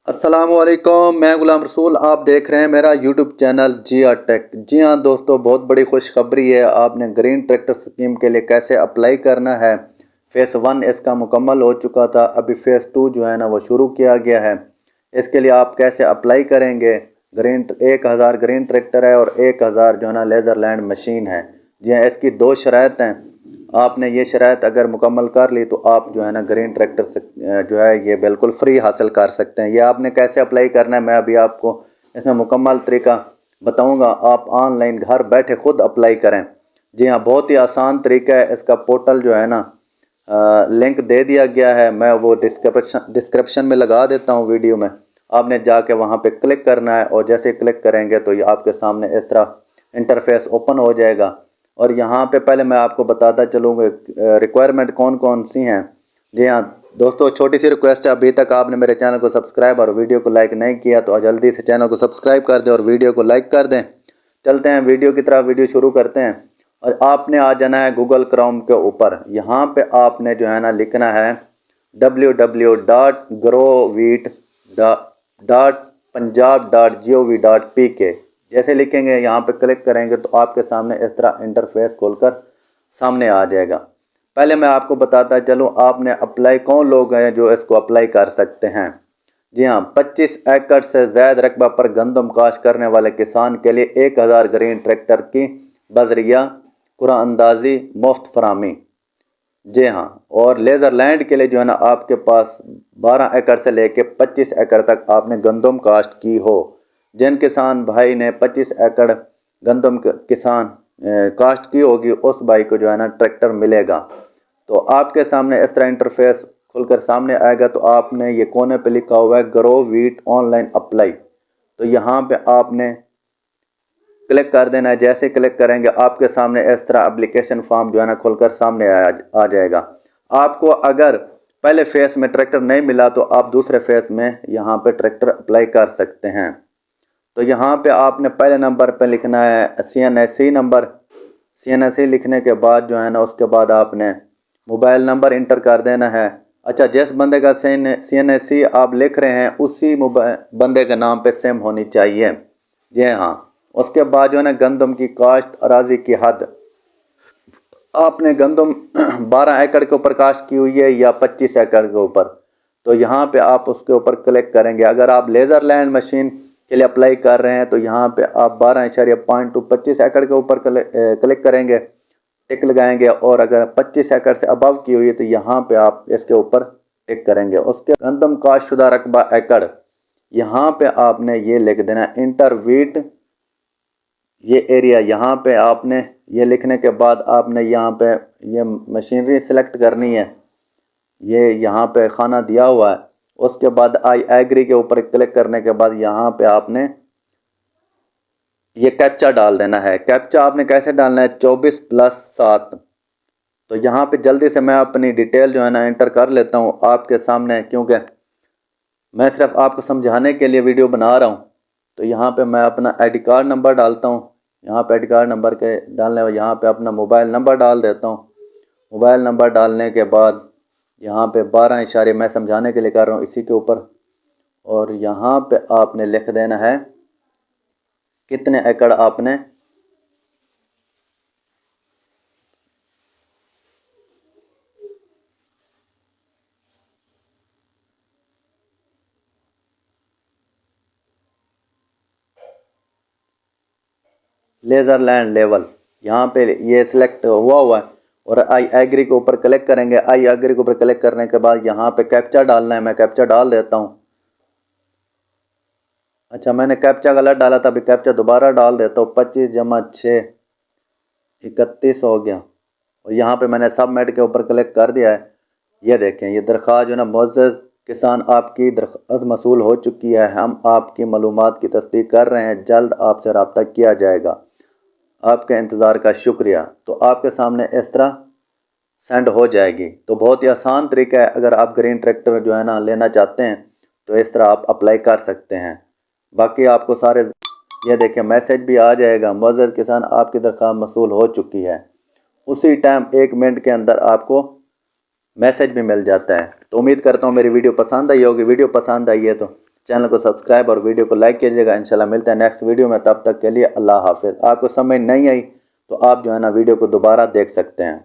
अस्सलामुअलैकुम, मैं गुलाम रसूल। आप देख रहे हैं मेरा यूट्यूब चैनल जिया टेक। जी हाँ दोस्तों, बहुत बड़ी खुशखबरी है। आपने ग्रीन ट्रैक्टर स्कीम के लिए कैसे अप्लाई करना है। फ़ेज़ 1 इसका मुकम्मल हो चुका था, अभी फ़ेज़ 2 जो है ना वो शुरू किया गया है। इसके लिए आप कैसे अप्लाई करेंगे। 1000 ग्रीन ट्रैक्टर है और 1000 जो है ना लेज़रलैंड मशीन है। जी हाँ, इसकी दो शराइत हैं। आपने ये शराइत अगर मुकम्मल कर ली तो आप जो है ना ग्रीन ट्रैक्टर से जो है ये बिल्कुल फ्री हासिल कर सकते हैं। ये आपने कैसे अप्लाई करना है मैं अभी आपको इसमें मुकम्मल तरीका बताऊंगा। आप ऑनलाइन घर बैठे खुद अप्लाई करें। जी हाँ, बहुत ही आसान तरीका है। इसका पोर्टल जो है ना लिंक दे दिया गया है, मैं वो डिस्क्रिप्शन में लगा देता हूँ वीडियो में। आपने जाके वहाँ पे क्लिक करना है और जैसे क्लिक करेंगे तो ये आपके सामने इस तरह इंटरफेस ओपन हो जाएगा। और यहाँ पे पहले मैं आपको बताता चलूँगा रिक्वायरमेंट कौन कौन सी हैं। जी हाँ दोस्तों, छोटी सी रिक्वेस्ट है, अभी तक आपने मेरे चैनल को सब्सक्राइब और वीडियो को लाइक नहीं किया तो जल्दी से चैनल को सब्सक्राइब कर दें और वीडियो को लाइक कर दें। चलते हैं वीडियो की तरफ, वीडियो शुरू करते हैं। और आपने आ जाना है गूगल क्रोम के ऊपर। यहाँ पे आपने जो है ना लिखना है www.growwheat.punjab.gov.pk। जैसे लिखेंगे यहाँ पे क्लिक करेंगे तो आपके सामने इस तरह इंटरफेस खोलकर सामने आ जाएगा। पहले मैं आपको बताता चलूँ, आपने अप्लाई कौन लोग हैं जो इसको अप्लाई कर सकते हैं। जी हाँ, 25 एकड़ से ज़्यादा रकबा पर गंदम काश्त करने वाले किसान के लिए 1000 ग्रीन ट्रैक्टर की बजरिया कुरानंदाजी मुफ्त फरामी। जी हाँ, और लेज़रलैंड के लिए जो है ना आपके पास 12 एकड़ से लेके 25 एकड़ तक आपने गंदम काश्त की हो। जिन किसान भाई ने 25 एकड़ गंदम काश्त की होगी उस भाई को जो है ना ट्रैक्टर मिलेगा। तो आपके सामने इस तरह इंटरफेस खुलकर सामने आएगा। तो आपने ये कोने पे लिखा हुआ है ग्रो वीट ऑनलाइन अप्लाई, तो यहाँ पे आपने क्लिक कर देना है। जैसे क्लिक करेंगे आपके सामने इस तरह एप्लीकेशन फॉर्म जो है ना खुलकर सामने आ जाएगा। आपको अगर पहले फेज़ में ट्रैक्टर नहीं मिला तो आप दूसरे फेज़ में यहाँ पे ट्रैक्टर अप्लाई कर सकते हैं। तो यहाँ पे आपने पहले नंबर पे लिखना है CNSE नंबर। CNSE लिखने के बाद जो है ना उसके बाद आपने मोबाइल नंबर इंटर कर देना है। अच्छा, जिस बंदे का CNSE आप लिख रहे हैं उसी बंदे के नाम पे सेम होनी चाहिए। जी हाँ, उसके बाद जो है ना गंदम की काश्त अराजी की हद, आपने गंदम 12 एकड़ के ऊपर काश्त की हुई है या 25 एकड़ के ऊपर, तो यहाँ पे आप उसके ऊपर क्लिक करेंगे। अगर आप लेज़रलैंड मशीन के लिए अप्लाई कर रहे हैं तो यहाँ पे आप 12.2 25 एकड़ के ऊपर क्लिक करेंगे, टिक लगाएंगे। और अगर 25 एकड़ से अबव की हुई है तो यहाँ पे आप इसके ऊपर टिक करेंगे। उसके गंदम काश्त शुदा रकबा एकड़, यहाँ पे आपने ये लिख देना इंटरवीट ये एरिया। यहाँ पे आपने ये लिखने के बाद आपने यहाँ पे ये मशीनरी सेलेक्ट करनी है। ये यहाँ पे खाना दिया हुआ है। उसके बाद आई एग्री के ऊपर क्लिक करने के बाद यहाँ पे आपने ये कैप्चा डाल देना है। कैप्चा आपने कैसे डालना है, 24+7। तो यहाँ पे जल्दी से मैं अपनी डिटेल जो है ना एंटर कर लेता हूँ आपके सामने, क्योंकि मैं सिर्फ आपको समझाने के लिए वीडियो बना रहा हूँ। तो यहाँ पे मैं अपना आईडी कार्ड नंबर डालता हूँ। यहाँ पे आईडी कार्ड नंबर के डालने में यहाँ पे अपना मोबाइल नंबर डाल देता हूँ। मोबाइल नंबर डालने के बाद यहाँ पे 12 इशारे मैं समझाने के लिए कर रहा हूँ इसी के ऊपर। और यहाँ पे आपने लिख देना है कितने एकड़ आपने लेज़रलैंड लेवल, यहाँ पे ये सिलेक्ट हुआ है। और आई एग्री के ऊपर क्लिक करेंगे। आई एग्री के ऊपर क्लिक करने के बाद यहाँ पे कैप्चा डालना है। मैं कैप्चा डाल देता हूँ। अच्छा, मैंने कैप्चा गलत डाला था, अभी कैप्चा दोबारा डाल देता हूँ। 25 जमा 6 31 हो गया। और यहाँ पे मैंने सबमिट के ऊपर क्लिक कर दिया है। ये देखें, ये दरख्वास्त जो ना मुअज़्ज़ज़ किसान आपकी दरख्वास्त मसूल हो चुकी है। हम आपकी मालूमात की तस्दीक कर रहे हैं, जल्द आपसे रब्ता किया जाएगा। आपके इंतज़ार का शुक्रिया। तो आपके सामने इस तरह सेंड हो जाएगी। तो बहुत ही आसान तरीका है। अगर आप ग्रीन ट्रैक्टर जो है ना लेना चाहते हैं तो इस तरह आप अप्लाई कर सकते हैं। बाकी आपको सारे ये देखें मैसेज भी आ जाएगा, मुअज़्ज़ज़ किसान आपकी दरख्वास्त मसूल हो चुकी है। उसी टाइम 1 मिनट के अंदर आपको मैसेज भी मिल जाता है। तो उम्मीद करता हूँ मेरी वीडियो पसंद आई होगी। वीडियो पसंद आई है तो चैनल को सब्सक्राइब और वीडियो को लाइक कीजिएगा। इंशाल्लाह मिलते हैं नेक्स्ट वीडियो में, तब तक के लिए अल्लाह हाफिज़। आपको समझ नहीं आई तो आप जो है ना वीडियो को दोबारा देख सकते हैं।